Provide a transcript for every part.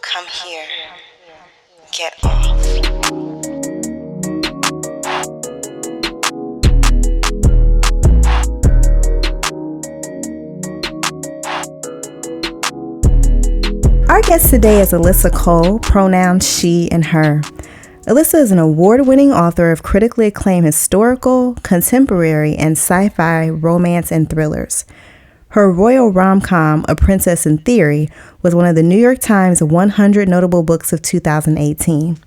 Come here. Get off. Our guest today is Alyssa Cole, pronouns she and her. Alyssa is an award-winning author of critically acclaimed historical, contemporary, and sci-fi romance and thrillers. Her royal rom-com, A Princess in Theory, was one of the New York Times 100 Notable Books of 2018.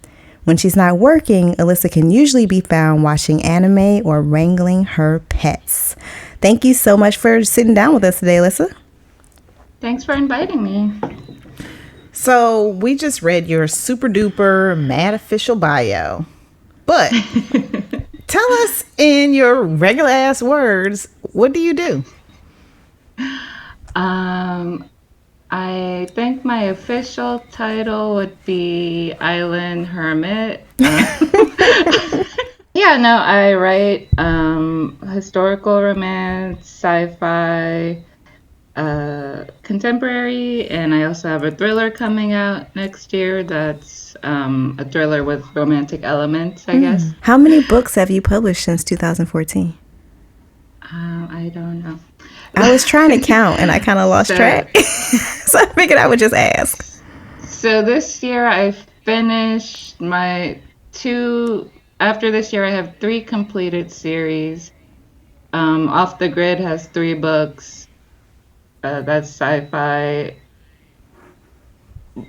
When she's not working, Alyssa can usually be found watching anime or wrangling her pets. Thank you so much for sitting down with us today, Alyssa. Thanks for inviting me. So we just read your super duper mad official bio, but tell us in your regular ass words, what do you do? I think my official title would be Island Hermit. I write historical romance, sci-fi, contemporary, and I also have a thriller coming out next year that's a thriller with romantic elements, I guess. How many books have you published since 2014? I don't know. I was trying to count and I kind of lost track. So I figured I would just ask. So this year I finished after this year I have 3 completed series. Off the Grid has 3 books. That's sci-fi.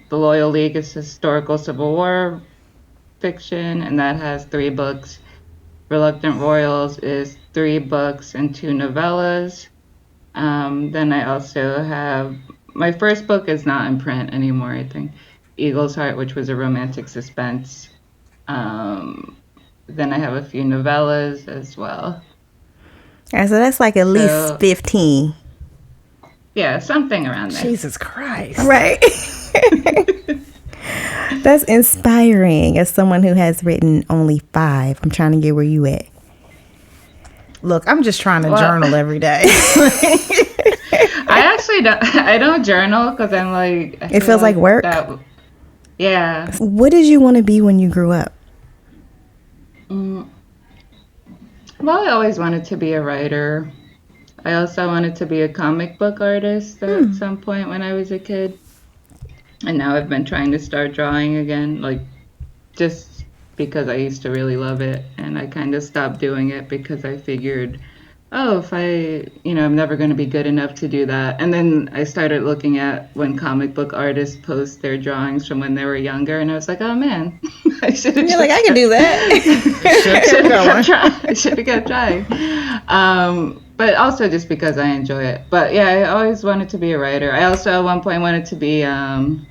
The Loyal League is historical Civil War fiction, and that has 3 books. Reluctant Royals is 3 books and 2 novellas. Then I also have, my first book is not in print anymore, I think. Eagle's Heart, which was a romantic suspense. Then I have a few novellas as well. All right, so that's like at least 15. Yeah, something around there. Jesus Christ. Right. That's inspiring as someone who has written only 5. I'm trying to get where you at. Look, I'm just trying to journal every day. I don't journal because I'm like... It feels like work? Yeah. What did you want to be when you grew up? Well, I always wanted to be a writer. I also wanted to be a comic book artist at some point when I was a kid. And now I've been trying to start drawing again, like just because I used to really love it. And I kind of stopped doing it because I figured, if I'm never going to be good enough to do that. And then I started looking at when comic book artists post their drawings from when they were younger. And I was like, oh man, I should have. You're like, I can do that. I should have kept trying. But also just because I enjoy it. But yeah, I always wanted to be a writer. I also at one point wanted to be an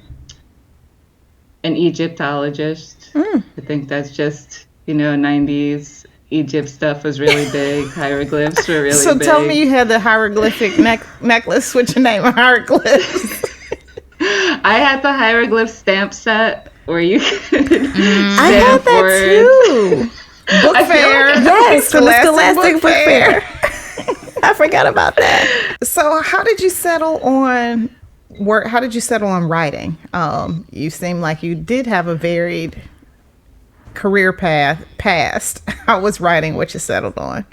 Egyptologist. I think that's just, 90s Egypt stuff was really big. Hieroglyphs were really big. So tell me you had the hieroglyphic necklace with your name on hieroglyphs. I had the hieroglyph stamp set where you could I had that too. Book fair. Yes, from the Scholastic Book Fair. I forgot about that. So how did you settle on work? How did you settle on writing? You seem like you did have a varied career past. How was writing what you settled on?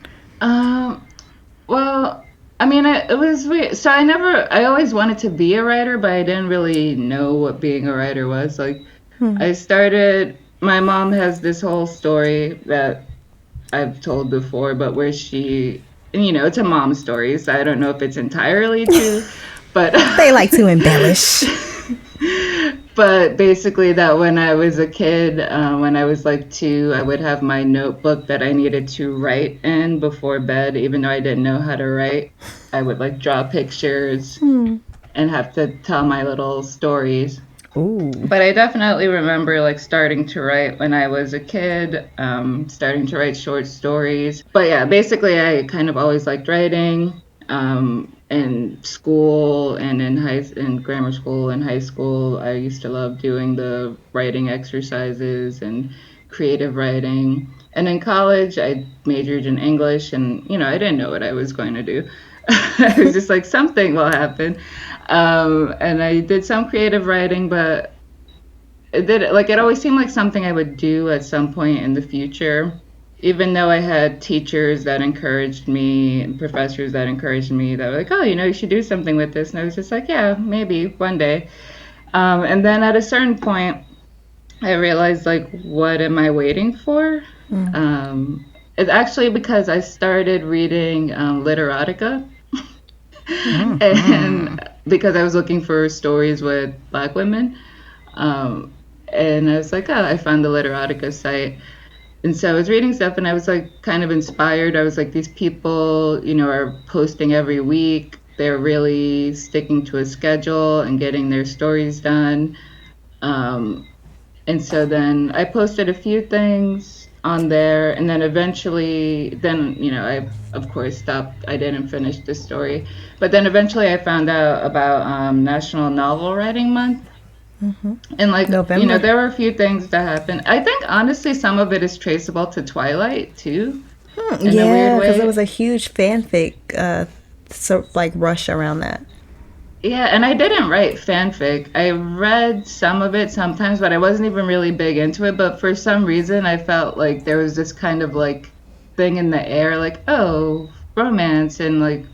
Well, I mean, it was weird. So I always wanted to be a writer, but I didn't really know what being a writer was. Like, my mom has this whole story that I've told before, but where it's a mom story, so I don't know if it's entirely true, but they like to embellish. But basically that when I was a kid, when I was like 2, I would have my notebook that I needed to write in before bed, even though I didn't know how to write. I would like draw pictures and have to tell my little stories. Ooh. But I definitely remember like starting to write when I was a kid, starting to write short stories. But yeah, basically I kind of always liked writing. In school and in grammar school and high school, I used to love doing the writing exercises and creative writing. And in college, I majored in English, and I didn't know what I was going to do. I was just like, something will happen. And I did some creative writing, but it always seemed like something I would do at some point in the future, even though I had teachers that encouraged me and professors that encouraged me that were like, oh, you should do something with this. And I was just like, yeah, maybe one day. And then at a certain point, I realized, like, what am I waiting for? It's actually because I started reading literotica. And because I was looking for stories with Black women. Um, and I was like, oh, I found the literotica site. And so I was reading stuff and I was like kind of inspired. I was like, these people, are posting every week. They're really sticking to a schedule and getting their stories done. And so then I posted a few things on there, and then eventually, I of course stopped. I didn't finish the story, but then eventually I found out about National Novel Writing Month, and November. there were a few things that happened. I think honestly, some of it is traceable to Twilight too, in a Yeah, weird because there way. was a huge fanfic, rush around that. Yeah, and I didn't write fanfic. I read some of it sometimes, but I wasn't even really big into it. But for some reason, I felt like there was this kind of like thing in the air, like, oh, romance, and like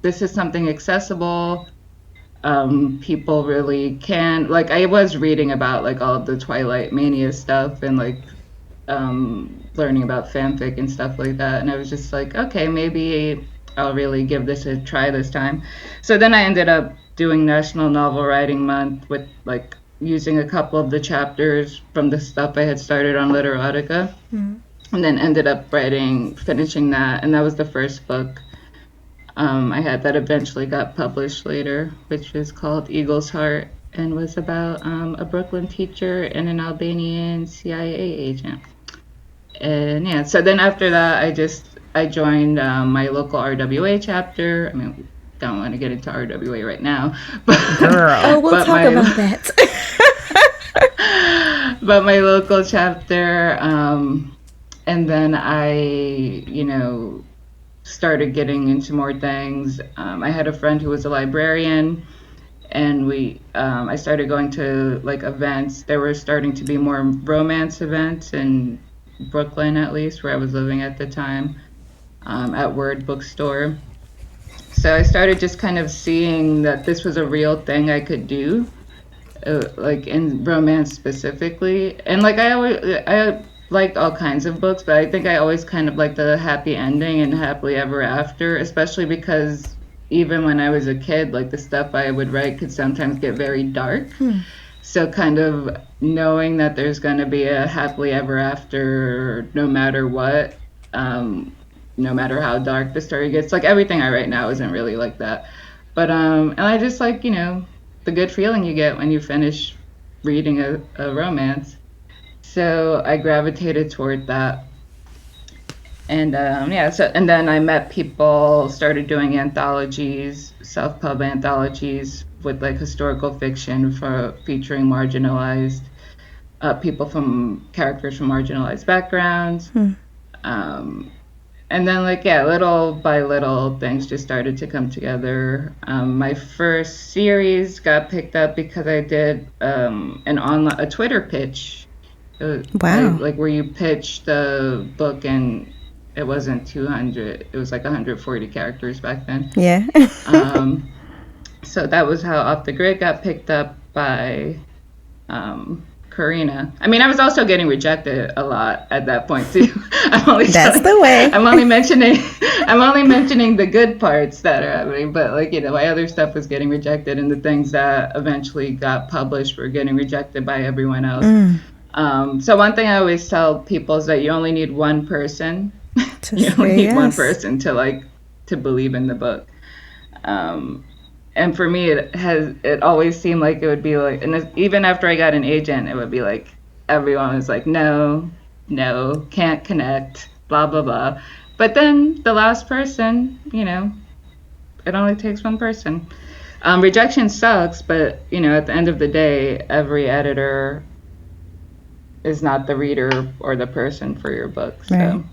this is something accessible. People really can. Like, I was reading about like all of the Twilight Mania stuff and like learning about fanfic and stuff like that. And I was just like, okay, maybe I'll really give this a try this time. So then I ended up doing National Novel Writing Month with like using a couple of the chapters from the stuff I had started on Literotica. And then ended up finishing that. And that was the first book I had that eventually got published later, which was called Eagle's Heart and was about a Brooklyn teacher and an Albanian CIA agent. And yeah, so then after that, I joined my local RWA chapter. I mean, don't want to get into RWA right now, but Oh, we'll but talk my about that. but my local chapter, and then I, started getting into more things. I had a friend who was a librarian, and I started going to like events. There were starting to be more romance events in Brooklyn, at least where I was living at the time, at Word Bookstore. So I started just kind of seeing that this was a real thing I could do, like in romance specifically. And like I liked all kinds of books, but I think I always kind of liked the happy ending and happily ever after, especially because even when I was a kid, like the stuff I would write could sometimes get very dark. So kind of knowing that there's going to be a happily ever after no matter what, no matter how dark the story gets. Like everything I write now isn't really like that. But and I just like, the good feeling you get when you finish reading a romance. So I gravitated toward that. And and then I met people, started doing anthologies, self-pub anthologies with like historical fiction for featuring marginalized characters from marginalized backgrounds. And then little by little things just started to come together. My first series got picked up because I did a Twitter pitch. Wow. Like where you pitch the book and it wasn't 200, it was like 140 characters back then. Yeah. So that was how Off the Grid got picked up by Karina. I mean, I was also getting rejected a lot at that point too. That's the way. I'm only mentioning the good parts that are happening, but my other stuff was getting rejected, and the things that eventually got published were getting rejected by everyone else. So one thing I always tell people is that you only need one person. You only need one person to believe in the book. And for me, it always seemed like it would be like, and even after I got an agent, it would be like everyone was like, no, can't connect, blah blah blah. But then the last person, it only takes one person. Rejection sucks, but at the end of the day, every editor is not the reader or the person for your book. Right. So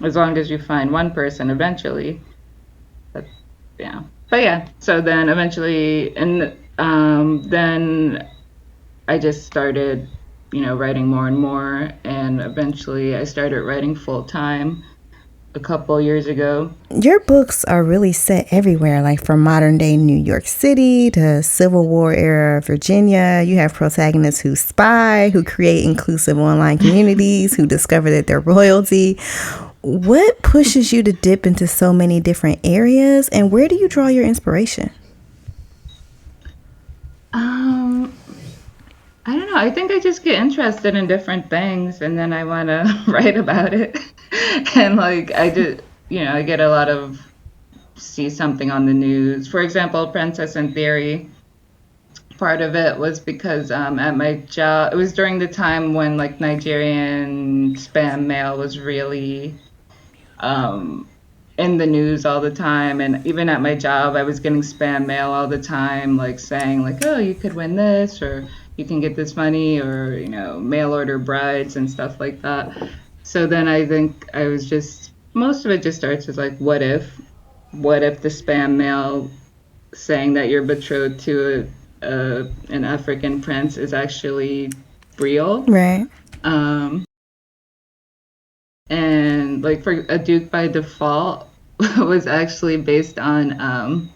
as long as you find one person eventually, yeah. But yeah, so then eventually, and then I just started writing more and more. And eventually I started writing full time a couple years ago. Your books are really set everywhere, like from modern day New York City to Civil War era Virginia. You have protagonists who spy, who create inclusive online communities, who discover that they're royalty. What pushes you to dip into so many different areas, and where do you draw your inspiration? I don't know. I think I just get interested in different things and then I want to write about it. And like I just, I get a lot of see something on the news. For example, Princess in Theory, part of it was because at my job, it was during the time when like Nigerian spam mail was really in the news all the time. And even at my job, I was getting spam mail all the time, like saying like, oh, you could win this, or you can get this money, or, mail order brides and stuff like that. So then I think I was just, most of it just starts as like, what if the spam mail saying that you're betrothed to an African prince is actually real? Right. And like for A Duke by Default was actually based on,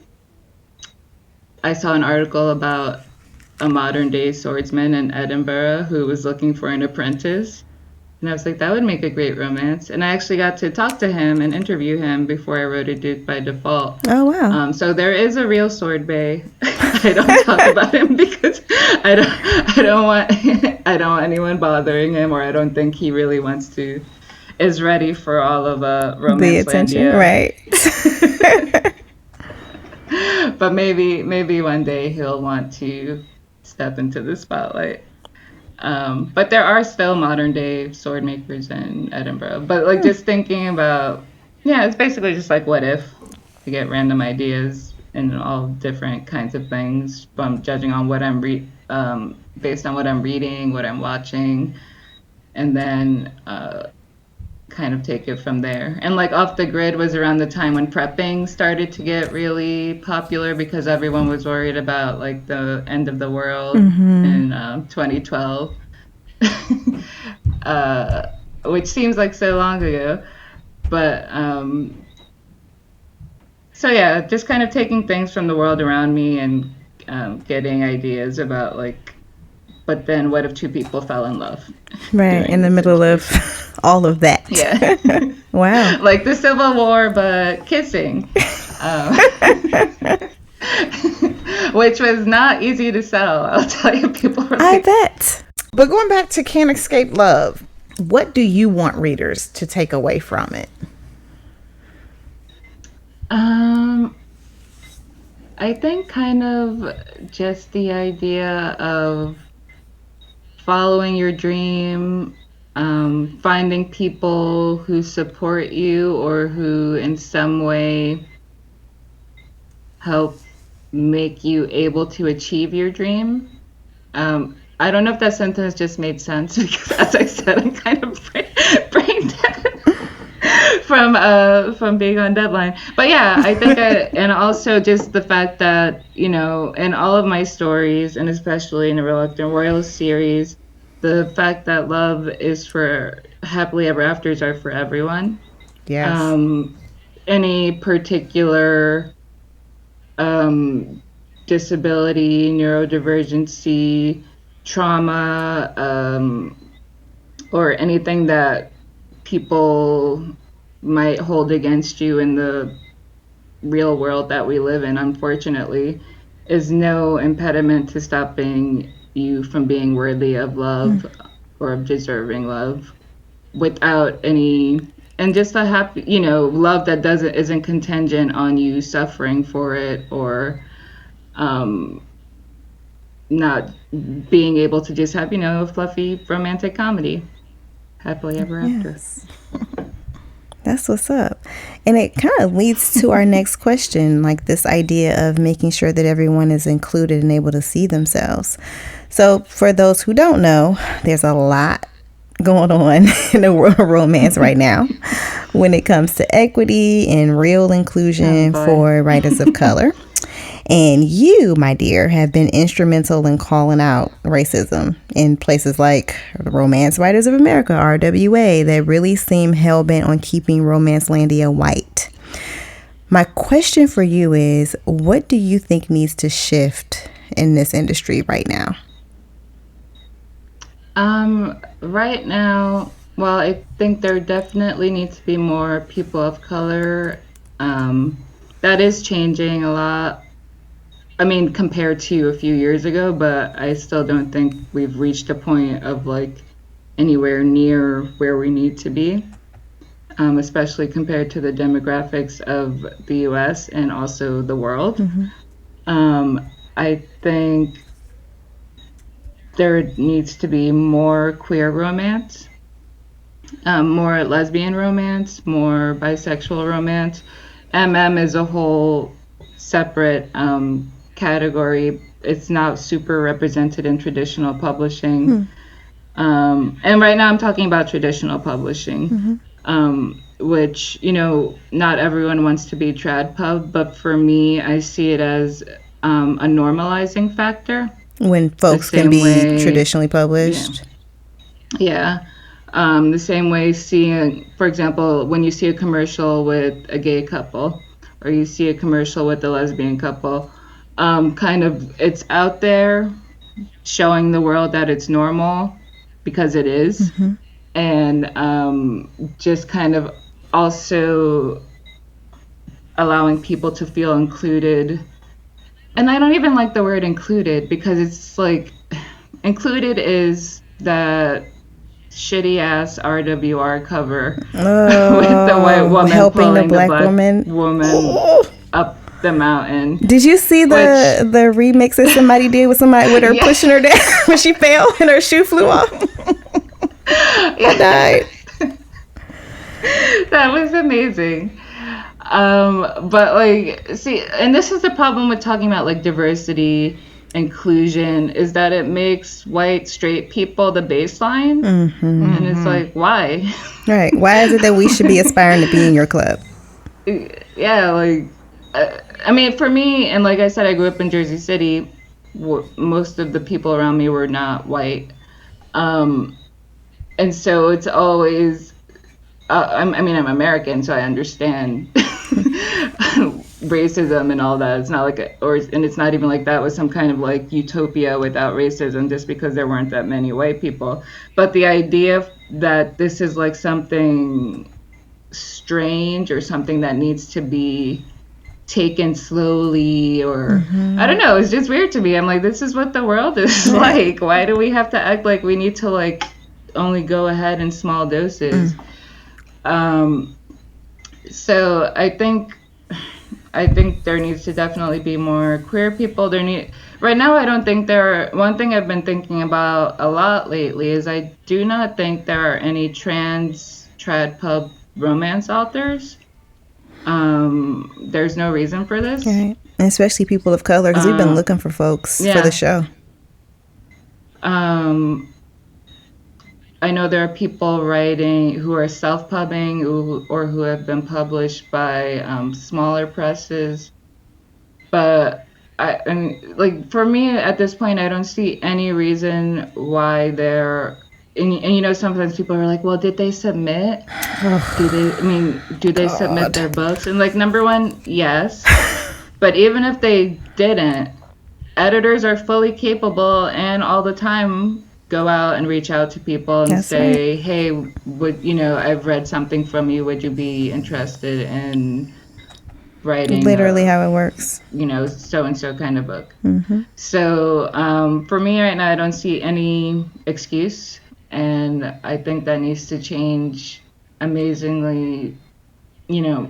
I saw an article about a modern day swordsman in Edinburgh who was looking for an apprentice. And I was like, that would make a great romance. And I actually got to talk to him and interview him before I wrote A Duke by Default. Oh, wow. So there is a real sword bae. I don't talk about him because I don't want anyone bothering him, or I don't think he really is ready for all of romance. The attention, right. But maybe one day he'll want to step into the spotlight. But there are still modern day sword makers in Edinburgh. But like just thinking about, it's basically just like what if you get random ideas in all different kinds of things, from judging on what based on what I'm reading, what I'm watching, and then kind of take it from there. And like Off the Grid was around the time when prepping started to get really popular because everyone was worried about like the end of the world in 2012, which seems like so long ago. But so yeah, just kind of taking things from the world around me and getting ideas about like, but then what if two people fell in love? Right, in the middle of all of that. Yeah. Wow. Like the Civil War, but kissing. Which was not easy to sell, I'll tell you. People were I like, bet. But going back to Can't Escape Love, what do you want readers to take away from it? I think kind of just the idea of following your dream, finding people who support you or who in some way help make you able to achieve your dream. I don't know if that sentence just made sense because, as I said, I'm kind of brain dead from being on deadline. But yeah, I think and also just the fact that, in all of my stories, and especially in the Reluctant Royals series, the fact that love is for happily ever afters are for everyone. Yes. Any particular disability, neurodivergency, trauma, or anything that people might hold against you in the real world that we live in, unfortunately, is no impediment to stopping you from being worthy of love or of deserving love without any, and just a happy, love that isn't contingent on you suffering for it or not being able to just have, a fluffy romantic comedy. Happily ever after. Yes. That's what's up. And it kind of leads to our next question, like this idea of making sure that everyone is included and able to see themselves. So for those who don't know, there's a lot going on in the world of romance right now when it comes to equity and real inclusion for writers of color. And you, my dear, have been instrumental in calling out racism in places like the Romance Writers of America, RWA, that really seem hell-bent on keeping Romancelandia white. My question for you is, what do you think needs to shift in this industry right now? Right now, well, I think there definitely needs to be more people of color. That is changing a lot. I mean, compared to a few years ago, but I still don't think we've reached a point of like anywhere near where we need to be, especially compared to the demographics of the US and also the world. I think there needs to be more queer romance, more lesbian romance, more bisexual romance. Is a whole separate category. It's not super represented in traditional publishing. And right now I'm talking about traditional publishing, which, you know, not everyone wants to be trad pub, but for me, I see it as a normalizing factor. When folks can be traditionally published? Yeah. The same way seeing, for example, when you see a commercial with a gay couple or you see a commercial with a lesbian couple, kind of it's out there showing the world that it's normal because it is. And just kind of also allowing people to feel included. And I don't even like the word included because it's like included is that shitty ass RWR cover with the white woman helping pulling the black woman woman up the mountain. Did you see the remix that somebody did with somebody with her pushing her down when she fell and her shoe flew off? I died. That was amazing. But like, see, and this is the problem with talking about like diversity, inclusion, is that it makes white straight people the baseline. And it's like, why? Right. Why is it that we should be aspiring to be in your club? Yeah, like, I mean, for me, and like I said, I grew up in Jersey City. Most of the people around me were not white. And so it's always, I'm American, so I understand racism and all that. It's not like, and it's not even like that was some kind of like utopia without racism just because there weren't that many white people. But the idea that this is like something strange or something that needs to be taken slowly or I don't know, it's just weird to me. I'm like, this is what the world is like. Why do we have to act like we need to like only go ahead in small doses? So I think there needs to definitely be more queer people. Right now I don't think one thing I've been thinking about a lot lately is I do not think there are any trad pub romance authors. There's no reason for this. Right. And especially people of color, because we've been looking for folks for the show. I know there are people writing who are self-pubbing or who have been published by smaller presses. But like for me at this point, I don't see any reason why they're. And you know, sometimes people are like, well, did they submit? Do they submit their books? And like, number one, yes. But even if they didn't, editors are fully capable and all the time go out and reach out to people and say, hey, I've read something from you. Would you be interested in writing? Literally how it works. So-and-so kind of book. So for me right now, I don't see any excuse. And I think that needs to change amazingly,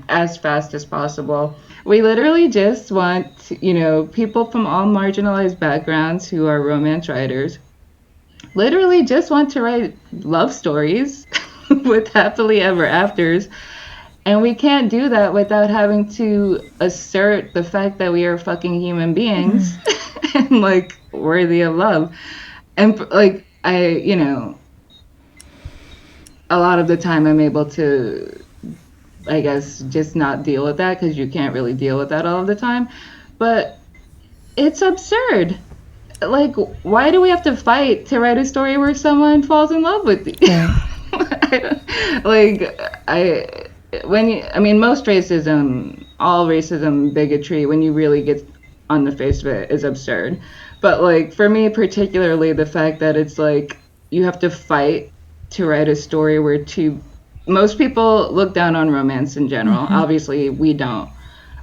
as fast as possible. We literally just want, people from all marginalized backgrounds who are romance writers, literally just want to write love stories with happily ever afters. And we can't do that without having to assert the fact that we are fucking human beings and like worthy of love. And like, a lot of the time I'm able to, I guess, just not deal with that because you can't really deal with that all of the time. But it's absurd. Like, why do we have to fight to write a story where someone falls in love with you? Right. I mean, most racism, all racism, bigotry, when you really get on the face of it, is absurd. But like for me, particularly, the fact that it's like you have to fight to write a story where most people look down on romance in general. Obviously, we don't.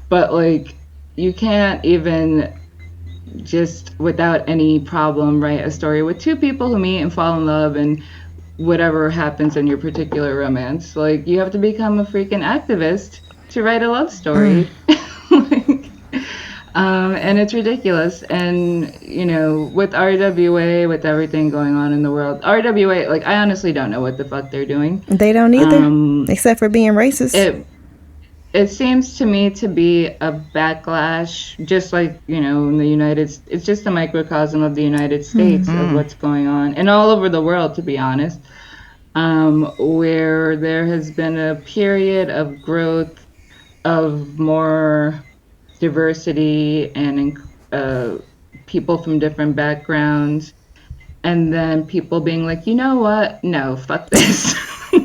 But like, you can't even just without any problem write a story with two people who meet and fall in love and whatever happens in your particular romance. Like, you have to become a freaking activist to write a love story. Like, and it's ridiculous. And, you know, with RWA, with everything going on in the world, RWA, like, I honestly don't know what the fuck they're doing. They don't either, except for being racist. It seems to me to be a backlash, just like, you know, in the it's just a microcosm of the United States of what's going on, and all over the world, to be honest, where there has been a period of growth of more diversity and people from different backgrounds, and then people being like, you know what? No, fuck this.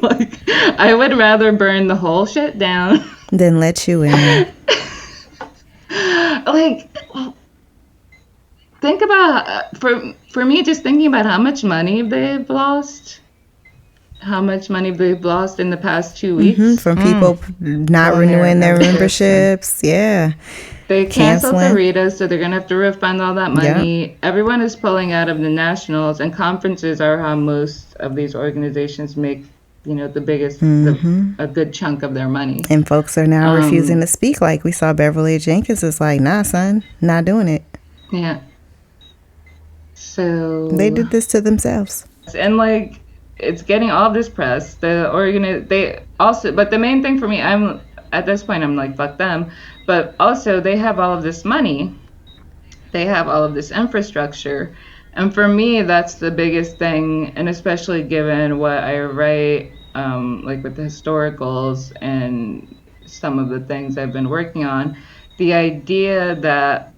Like, I would rather burn the whole shit down Then let you in. like, think about for me, just thinking about how much money they've lost, in the past 2 weeks. From people not renewing their memberships. Yeah. They canceled the Canceling. Ritas, so they're gonna have to refund all that money. Everyone is pulling out of the nationals, and conferences are how most of these organizations make, you know, the biggest, a good chunk of their money. And folks are now refusing to speak. Like we saw Beverly Jenkins is like, nah, son, not doing it. Yeah. So They did this to themselves. and like it's getting all this press. But the main thing for me, I'm at this point, I'm like, fuck them. But also, they have all of this money, they have all of this infrastructure, and for me, that's the biggest thing. And especially given what I write, like with the historicals and some of the things I've been working on, the idea that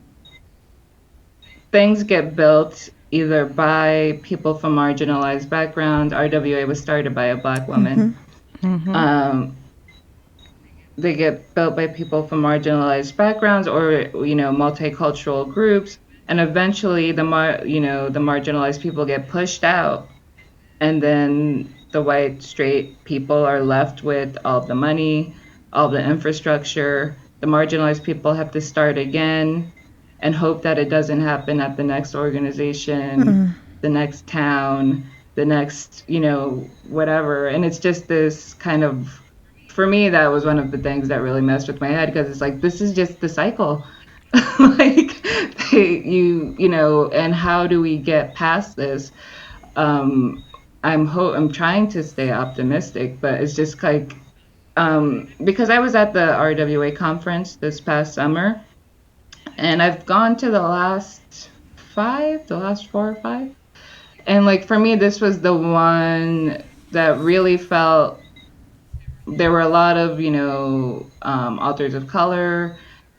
things get built either by people from marginalized backgrounds. RWA was started by a Black woman. They get built by people from marginalized backgrounds or, you know, multicultural groups, and eventually the marginalized people get pushed out, and then the white straight people are left with all the money, all the infrastructure. The marginalized people have to start again and hope that it doesn't happen at the next organization, the next town, the next, you know, whatever. And it's just this kind of, for me, that was one of the things that really messed with my head, because it's like, this is just the cycle. Like, you know, and how do we get past this? I'm trying to stay optimistic, but it's just like, because I was at the RWA conference this past summer, and I've gone to the last 4 or 5. And like, for me, this was the one that really felt, there were a lot of, you know, authors of color.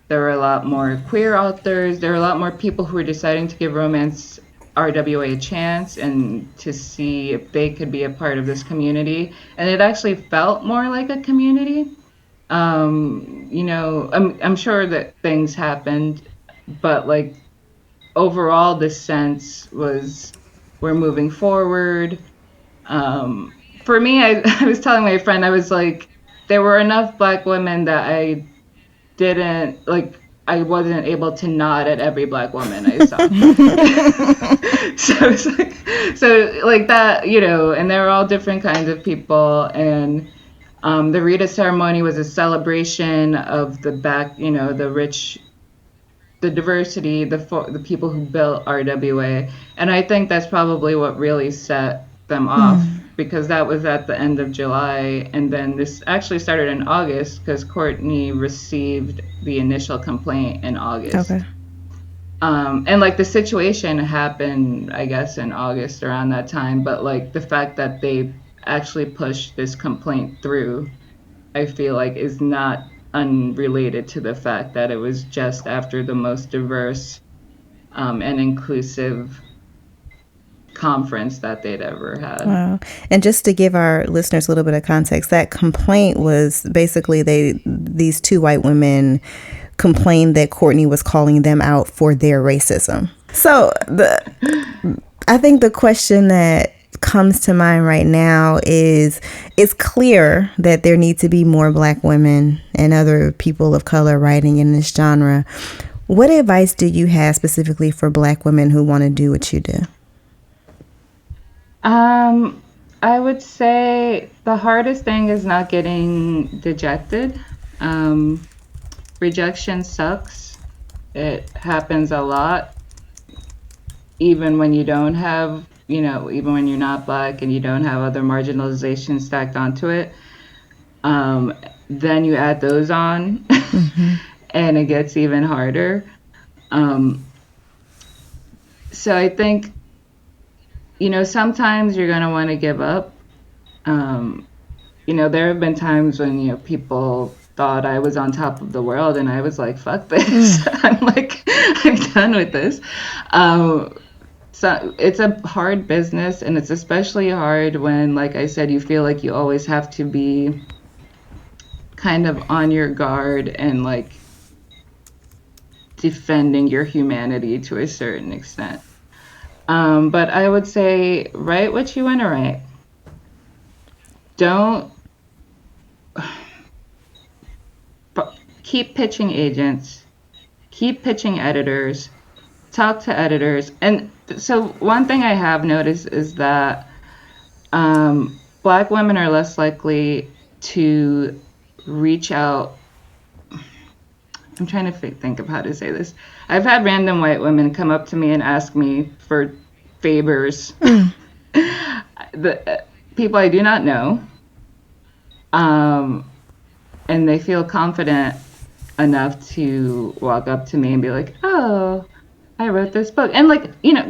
There were a lot more queer authors. There were a lot more people who were deciding to give romance RWA a chance and to see if they could be a part of this community. And it actually felt more like a community. You know, I'm sure that things happened, but like, overall, the sense was we're moving forward. For me, I was telling my friend, I was like, there were enough Black women that I wasn't able to nod at every Black woman I saw. so like that, you know, and they're all different kinds of people. And the Rita ceremony was a celebration of the rich, the diversity, the people who built RWA. And I think that's probably what really set them off, because that was at the end of July. And then this actually started in August, because Courtney received the initial complaint in August. Okay. And like, the situation happened, I guess, in August around that time. But like, the fact that they actually pushed this complaint through, I feel like, is not unrelated to the fact that it was just after the most diverse and inclusive conference that they'd ever had. Wow. And just to give our listeners a little bit of context, that complaint was basically these two white women complained that Courtney was calling them out for their racism. So I think the question that comes to mind right now is, it's clear that there need to be more Black women and other people of color writing in this genre. What advice do you have specifically for Black women who want to do what you do? I would say the hardest thing is not getting dejected. Rejection sucks. It happens a lot, even when you don't have, even when you're not Black and you don't have other marginalization stacked onto it. Then you add those on, and it gets even harder. So I think, sometimes you're going to want to give up. There have been times when, people thought I was on top of the world, and I was like, fuck this. I'm done with this. So it's a hard business, and it's especially hard when, like I said, you feel like you always have to be kind of on your guard and like defending your humanity to a certain extent. But I would say, write what you want to write. Don't keep pitching agents, keep pitching editors, talk to editors. And so one thing I have noticed is that Black women are less likely to reach out. I'm trying to think of how to say this. I've had random white women come up to me and ask me for favors. The people I do not know. And they feel confident enough to walk up to me and be like, oh, I wrote this book. And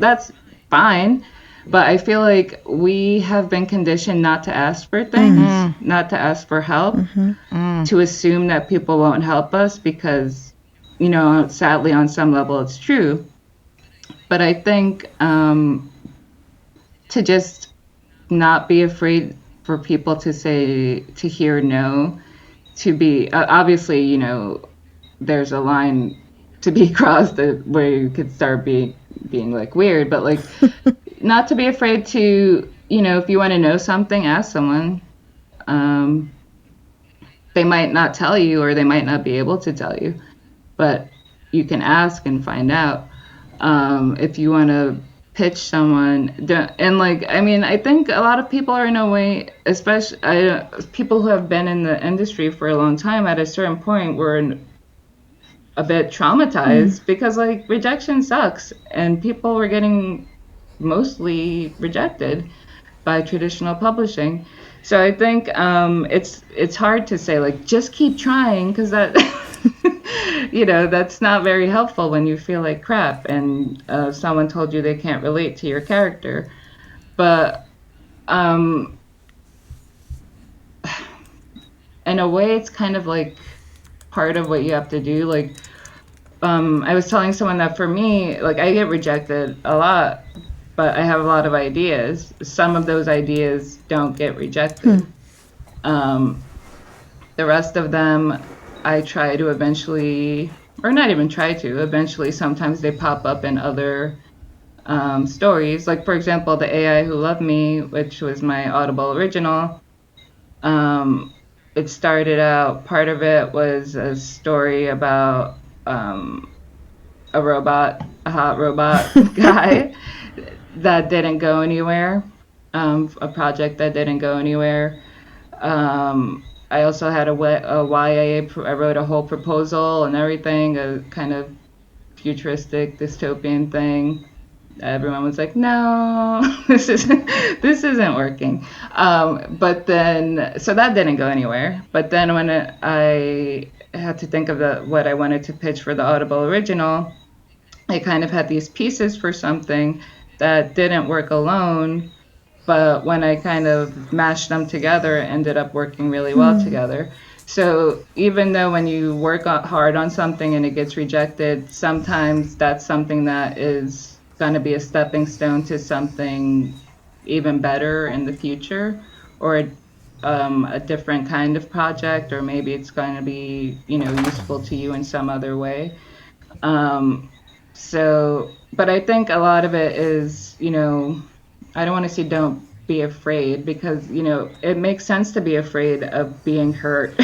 that's fine. But I feel like we have been conditioned not to ask for things, not to ask for help, to assume that people won't help us because, sadly, on some level, it's true. But I think to just not be afraid for people to hear no, to be, obviously, there's a line to be crossed where you could start being like weird, but like not to be afraid to, if you want to know something, ask someone. They might not tell you, or they might not be able to tell you, but you can ask and find out. If you want to pitch someone, I think a lot of people are in a way, especially people who have been in the industry for a long time, at a certain point were a bit traumatized because rejection sucks, and people were getting mostly rejected by traditional publishing. So I think it's hard to say just keep trying, because that that's not very helpful when you feel like crap and someone told you they can't relate to your character. But in a way, it's kind of like part of what you have to do. I was telling someone that for me, I get rejected a lot, but I have a lot of ideas. Some of those ideas don't get rejected. The rest of them, I try to eventually, or not even try to, eventually sometimes they pop up in other stories. For example, The AI Who Loved Me, which was my Audible original. It started out, part of it was a story about a hot robot guy that didn't go anywhere, a project that didn't go anywhere. I also had a YA, I wrote a whole proposal and everything, a kind of futuristic dystopian thing. Everyone was like, no, this isn't working. But then, so that didn't go anywhere. But then when I had to think of what I wanted to pitch for the Audible original, I kind of had these pieces for something that didn't work alone, but when I kind of mashed them together, it ended up working really well together. So even though when you work hard on something and it gets rejected, sometimes that's something that is going to be a stepping stone to something even better in the future, or a different kind of project, or maybe it's going to be, useful to you in some other way. Um, but I think a lot of it is, I don't want to say don't be afraid, because, it makes sense to be afraid of being hurt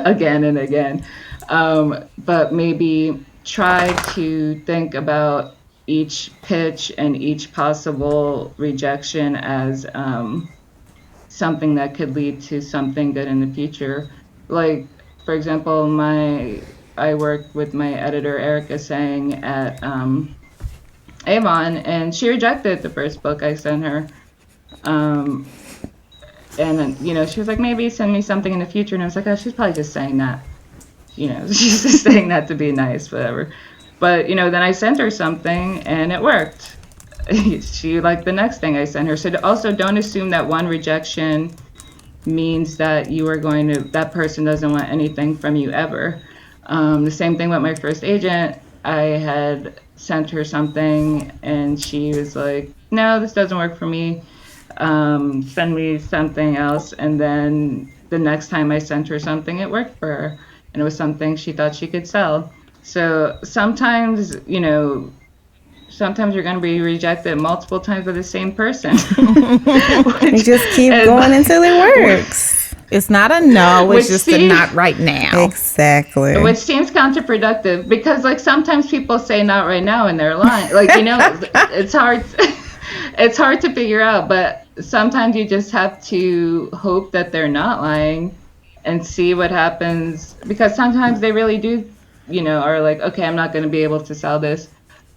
again and again. But maybe try to think about each pitch and each possible rejection as something that could lead to something good in the future. Like, for example, I worked with my editor Erica Sang at Avon, and she rejected the first book I sent her. And then, she was like, maybe send me something in the future. And I was like, oh, she's probably just saying that. She's just saying that to be nice, whatever. But, then I sent her something and it worked. She liked the next thing I sent her. So also don't assume that one rejection means that that person doesn't want anything from you ever. The same thing with my first agent. I had sent her something and she was like, no, this doesn't work for me. Send me something else. And then the next time I sent her something, it worked for her. And it was something she thought she could sell. So sometimes, sometimes you're going to be rejected multiple times by the same person. You just keep going until it works. It's not a no, it's just a not right now. Exactly. Which seems counterproductive, because like sometimes people say not right now and they're lying. Like, it's hard. It's hard to figure out, but sometimes you just have to hope that they're not lying and see what happens, because sometimes they really do, are like, okay, I'm not going to be able to sell this.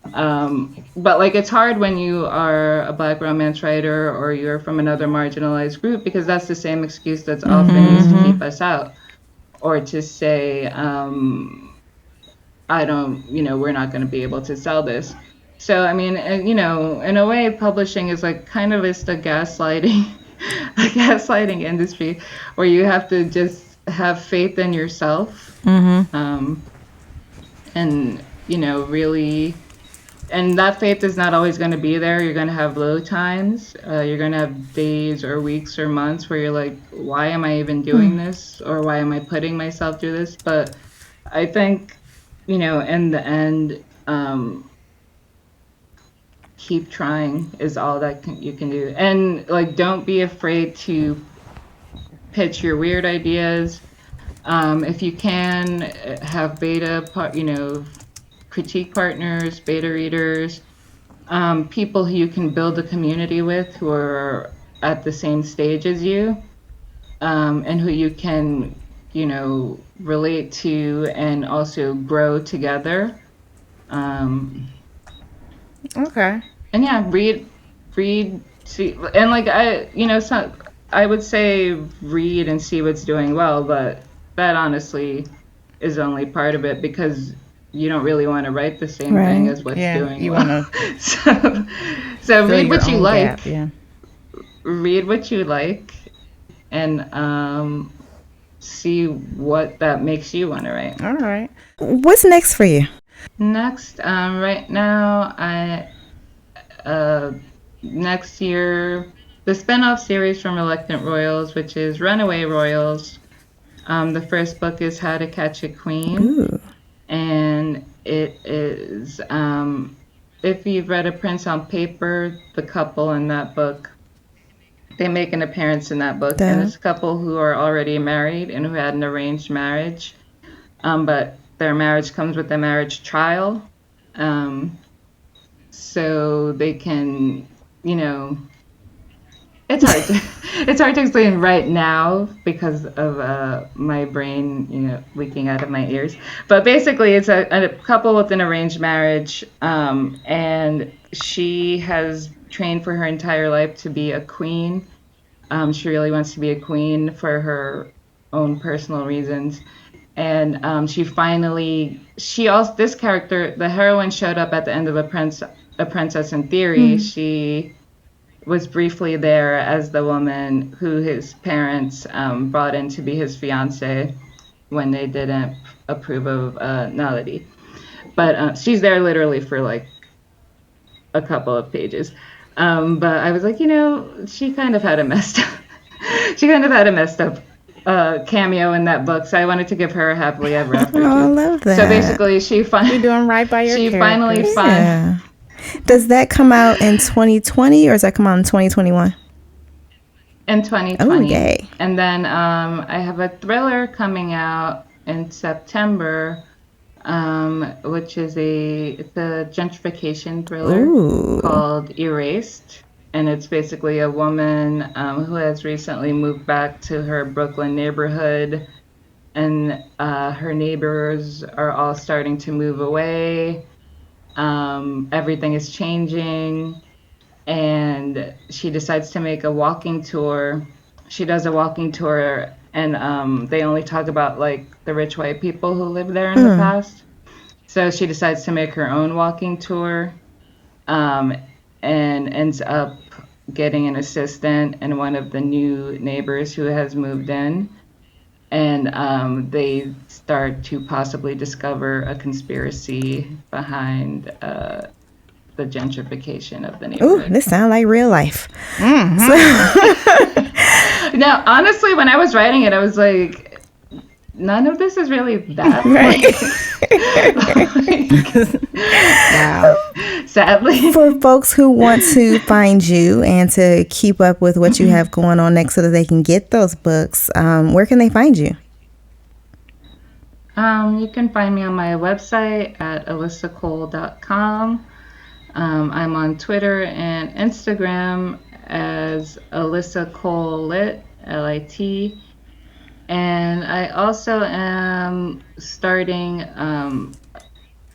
But like, it's hard when you are a Black romance writer or you're from another marginalized group, because that's the same excuse that's often used to keep us out, or to say, we're not going to be able to sell this. So, I mean, in a way, publishing is like kind of is the gaslighting industry, where you have to just have faith in yourself. And, really, and that faith is not always going to be there. You're going to have low times. You're going to have days or weeks or months where you're like, why am I even doing this? Or why am I putting myself through this? But I think, in the end, keep trying is all that you can do. And like, don't be afraid to pitch your weird ideas. If you can, have critique partners, beta readers, people who you can build a community with who are at the same stage as you, and who you can, relate to and also grow together. Okay. And yeah, read, see, and like I would say read and see what's doing well, but that honestly is only part of it, because you don't really want to write the same thing as what's doing you well. want to so read what you like. Gap, yeah. Read what you like, and see what that makes you want to write. All right. What's next for you? Next, right now, next year, the spinoff series from Reluctant Royals, which is Runaway Royals. The first book is How to Catch a Queen. Ooh. And it is, if you've read A Prince on Paper, the couple in that book, they make an appearance in that book. And it's a couple who are already married and who had an arranged marriage. But their marriage comes with a marriage trial. So they can, it's hard to explain right now because of my brain, leaking out of my ears. But basically, it's a couple with an arranged marriage, and she has trained for her entire life to be a queen. She really wants to be a queen for her own personal reasons. And this character, the heroine, showed up at the end of A Princess in Theory. She was briefly there as the woman who his parents brought in to be his fiance when they didn't approve of nullity. But she's there literally for like a couple of pages. But I was like, she kind of had a messed up cameo in that book, so I wanted to give her a happily ever after. Oh, I love that. So basically, You're doing right by your characters. Finally Yeah. Does that come out in 2020 or does that come out in 2021? In 2020. Oh, yay. And then I have a thriller coming out in September, which is it's a gentrification thriller called Erased. And it's basically a woman who has recently moved back to her Brooklyn neighborhood, and her neighbors are all starting to move away. Everything is changing, and she decides to make a walking tour. She does a walking tour, and they only talk about like the rich white people who lived there in the past. So she decides to make her own walking tour, and ends up getting an assistant and one of the new neighbors who has moved in. And they start to possibly discover a conspiracy behind the gentrification of the neighborhood. Ooh, this sounds like real life. Now, honestly, when I was writing it, I was like, none of this is really that Right. wow. Sadly. For folks who want to find you and to keep up with what you have going on next so that they can get those books, where can they find you? You can find me on my website at alyssacole.com. I'm on Twitter and Instagram as Alyssa Cole Lit, Lit. And I also am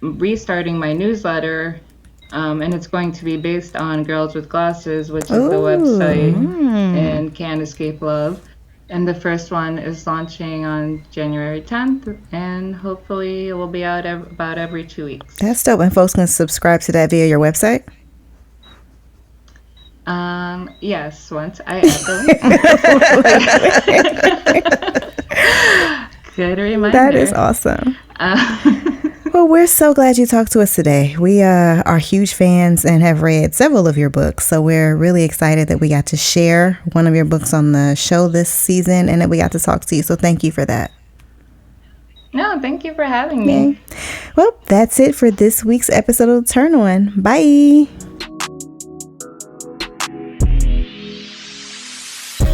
restarting my newsletter, and it's going to be based on Girls with Glasses, which is the website in Can't Escape Love. And the first one is launching on January 10th, and hopefully it will be out about every 2 weeks. That's dope. And folks can subscribe to that via your website? Yes, once I add the link. Good reminder. That is awesome. Well, we're so glad you talked to us today. We are huge fans and have read several of your books. So we're really excited that we got to share one of your books on the show this season and that we got to talk to you. So thank you for that. No, thank you for having me. Well, that's it for this week's episode of Turn On. Bye.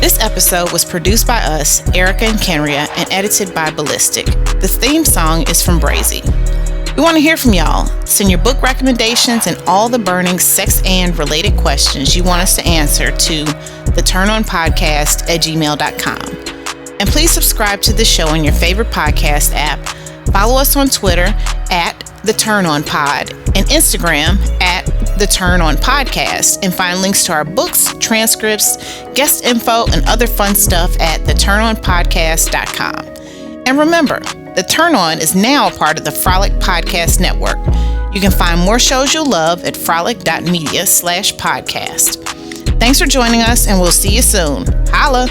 This episode was produced by us, Erica and Kenrya, and edited by Ballistic. The theme song is from Brazy. We want to hear from y'all. Send your book recommendations and all the burning sex and related questions you want us to answer to theturnonpodcast@gmail.com. And please subscribe to the show on your favorite podcast app. Follow us on Twitter @theturnonpod and Instagram @theturnonpodcast, and find links to our books, transcripts, guest info, and other fun stuff at theturnonpodcast.com. And remember, The Turn On is now a part of the Frolic Podcast Network. You can find more shows you'll love at frolic.media/podcast. Thanks for joining us, and we'll see you soon. Holla!